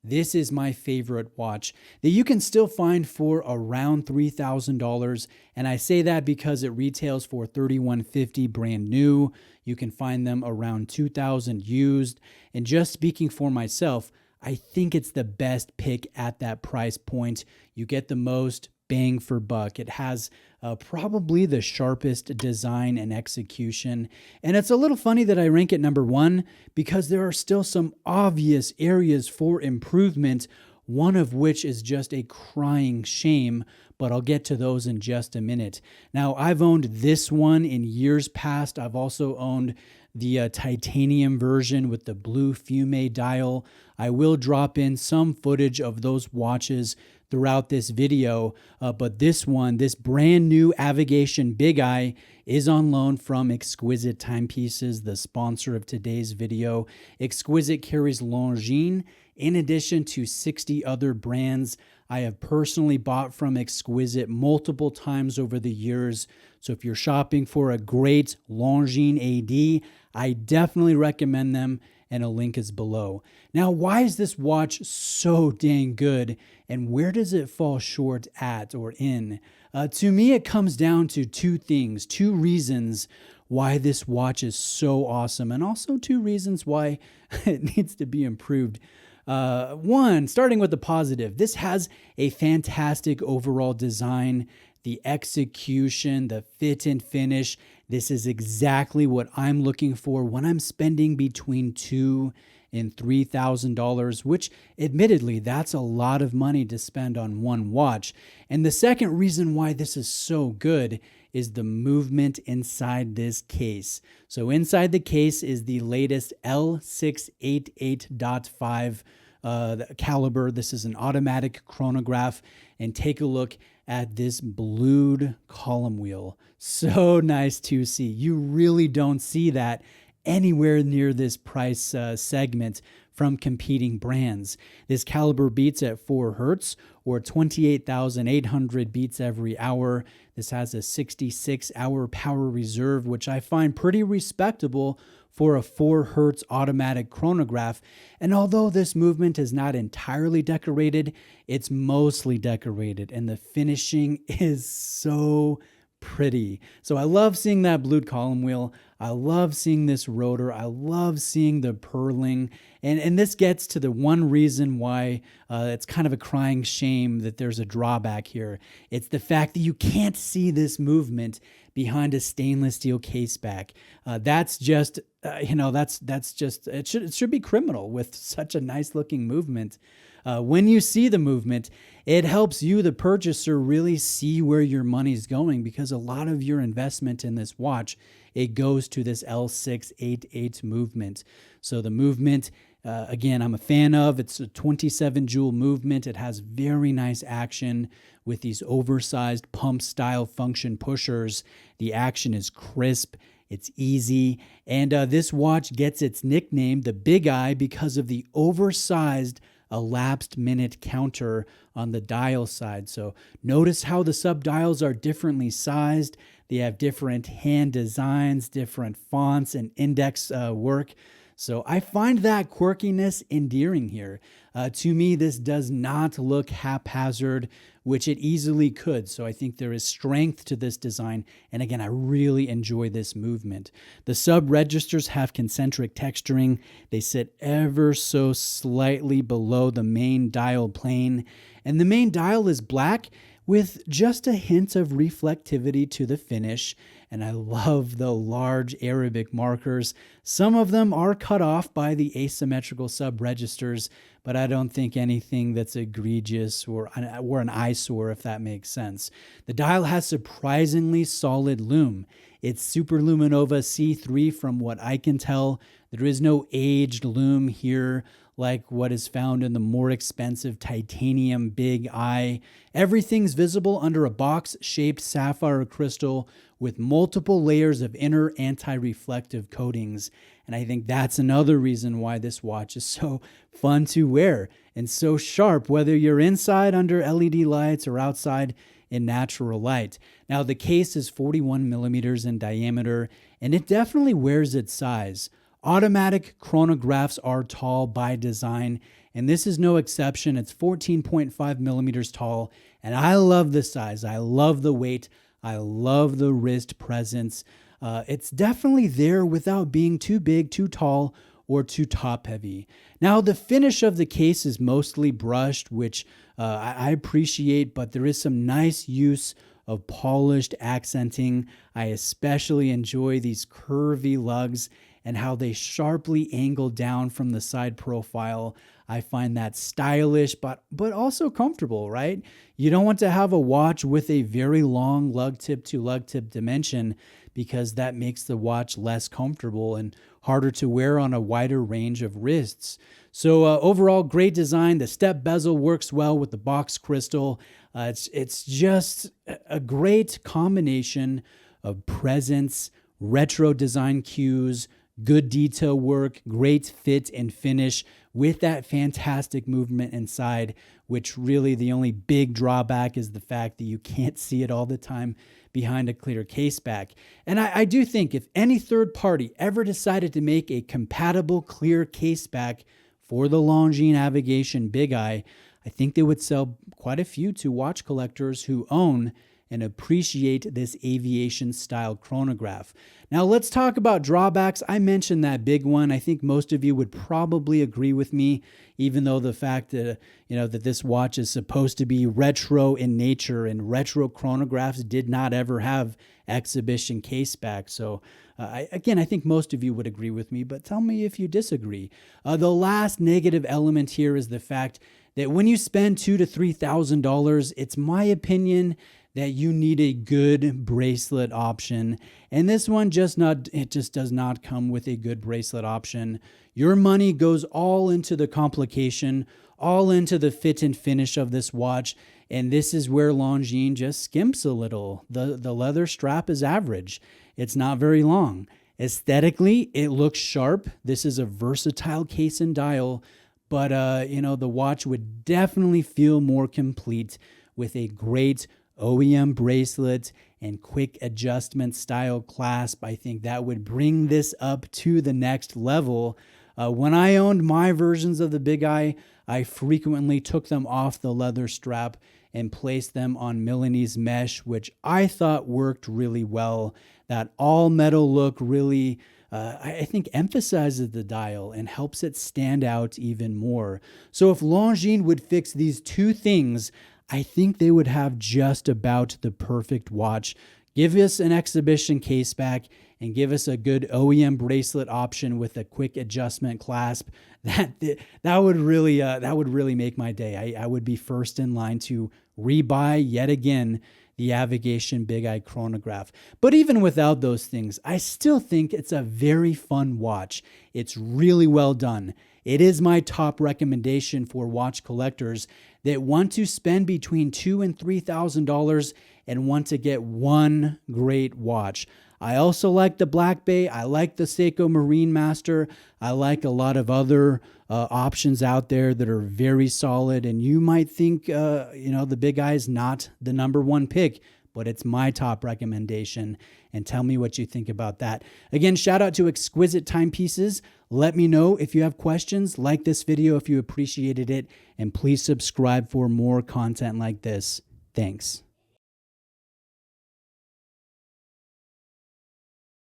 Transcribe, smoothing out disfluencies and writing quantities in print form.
this is my favorite watch that you can still find for around $3,000. And I say that because it retails for $3,150 brand new. You can find them around $2,000 used. And just speaking for myself, I think it's the best pick at that price point. You get the most bang for buck. It has probably the sharpest design and execution. And it's a little funny that I rank it number one because there are still some obvious areas for improvement, one of which is just a crying shame, but I'll get to those in just a minute. Now, I've owned this one in years past. I've also owned the titanium version with the blue fume dial. I will drop in some footage of those watches throughout this video, but this one, this brand new Avigation Big Eye, is on loan from Exquisite Timepieces, the sponsor of today's video. Exquisite carries Longines in addition to 60 other brands. I have personally bought from Exquisite multiple times over the years. So if you're shopping for a great Longines AD, I definitely recommend them, and a link is below. Now, why is this watch so dang good, and where does it fall short at or in? To me, it comes down to two things, two reasons why this watch is so awesome, and also two reasons why it needs to be improved. One, starting with the positive, this has a fantastic overall design, the execution, the fit and finish. This is exactly what I'm looking for when I'm spending between $2,000 and $3,000, which admittedly, that's a lot of money to spend on one watch. And the second reason why this is so good is the movement inside this case. So inside the case is the latest L688.5 caliber. This is an automatic chronograph, and take a look at this blued column wheel. So nice to see. You really don't see that anywhere near this price segment from competing brands. This caliber beats at 4 hertz or 28,800 beats every hour. This has a 66-hour power reserve, which I find pretty respectable for a 4 hertz automatic chronograph. And although this movement is not entirely decorated, it's mostly decorated, and the finishing is so pretty. So I love seeing that blued column wheel. I love seeing this rotor. I love seeing the purling. And this gets to the one reason why it's kind of a crying shame that there's a drawback here. It's the fact that you can't see this movement behind a stainless steel case back. That's just, it should be criminal with such a nice looking movement. When you see the movement, it helps you, the purchaser, really see where your money's going, because a lot of your investment in this watch, it goes to this L688 movement. So the movement, again, I'm a fan of. It's a 27 joule movement. It has very nice action with these oversized pump style function pushers. The action is crisp. It's easy. And this watch gets its nickname, the Big Eye, because of the oversized elapsed minute counter on the dial side. So notice how the subdials are differently sized. They have different hand designs, different fonts and index work. So I find that quirkiness endearing here. To me, this does not look haphazard, which it easily could. So I think there is strength to this design. And again, I really enjoy this movement. The sub registers have concentric texturing. They sit ever so slightly below the main dial plane. And the main dial is black with just a hint of reflectivity to the finish. And I love the large Arabic markers. Some of them are cut off by the asymmetrical sub-registers, but I don't think anything that's egregious or an eyesore, if that makes sense. The dial has surprisingly solid lume. It's Superluminova C3 from what I can tell. There is no aged lume here like what is found in the more expensive titanium Big Eye. Everything's visible under a box-shaped sapphire crystal with multiple layers of inner anti-reflective coatings. And I think that's another reason why this watch is so fun to wear and so sharp, whether you're inside under LED lights or outside in natural light. Now, the case is 41 millimeters in diameter, and it definitely wears its size. Automatic chronographs are tall by design, and this is no exception. It's 14.5 millimeters tall, and I love the size. I love the weight. I love the wrist presence. It's definitely there without being too big, too tall, or too top heavy. Now, the finish of the case is mostly brushed, which I appreciate, but there is some nice use of polished accenting. I especially enjoy these curvy lugs and how they sharply angle down from the side profile. I find that stylish, but also comfortable, right? You don't want to have a watch with a very long lug tip to lug tip dimension, because that makes the watch less comfortable and harder to wear on a wider range of wrists. So overall, great design. The step bezel works well with the box crystal. It's just a great combination of presence, retro design cues, good detail work, great fit and finish with that fantastic movement inside, which really the only big drawback is the fact that you can't see it all the time behind a clear case back. And I do think if any third party ever decided to make a compatible clear case back for the Longines Avigation Big Eye, I think they would sell quite a few to watch collectors who own and appreciate this aviation style chronograph. Now let's talk about drawbacks. I mentioned that big one. I think most of you would probably agree with me, even though the fact that that this watch is supposed to be retro in nature, and retro chronographs did not ever have exhibition case back. So I think most of you would agree with me, but tell me if you disagree. The last negative element here is the fact that when you spend $2,000 to $3,000, it's my opinion that you need a good bracelet option. And this one just does not come with a good bracelet option. Your money goes all into the complication, all into the fit and finish of this watch. And this is where Longines just skimps a little. The leather strap is average. It's not very long. Aesthetically, it looks sharp. This is a versatile case and dial, but the watch would definitely feel more complete with a great OEM bracelet and quick adjustment style clasp. I think that would bring this up to the next level. When I owned my versions of the Big Eye, I frequently took them off the leather strap and placed them on Milanese mesh, which I thought worked really well. That all metal look really, I think, emphasizes the dial and helps it stand out even more. So if Longines would fix these two things, I think they would have just about the perfect watch. Give us an exhibition case back and give us a good OEM bracelet option with a quick adjustment clasp. That would really make my day. I would be first in line to rebuy yet again the Avigation Big Eye chronograph. But even without those things, I still think it's a very fun watch. It's really well done. It is my top recommendation for watch collectors that want to spend between $2,000 and $3,000 and want to get one great watch. I also like the Black Bay. I like the Seiko Marine Master. I like a lot of other options out there that are very solid. And you might think, the Big Eye is not the number one pick, but it's my top recommendation. And tell me what you think about that. Again, shout out to Exquisite Timepieces. Let me know if you have questions. Like this video if you appreciated it. And please subscribe for more content like this. Thanks.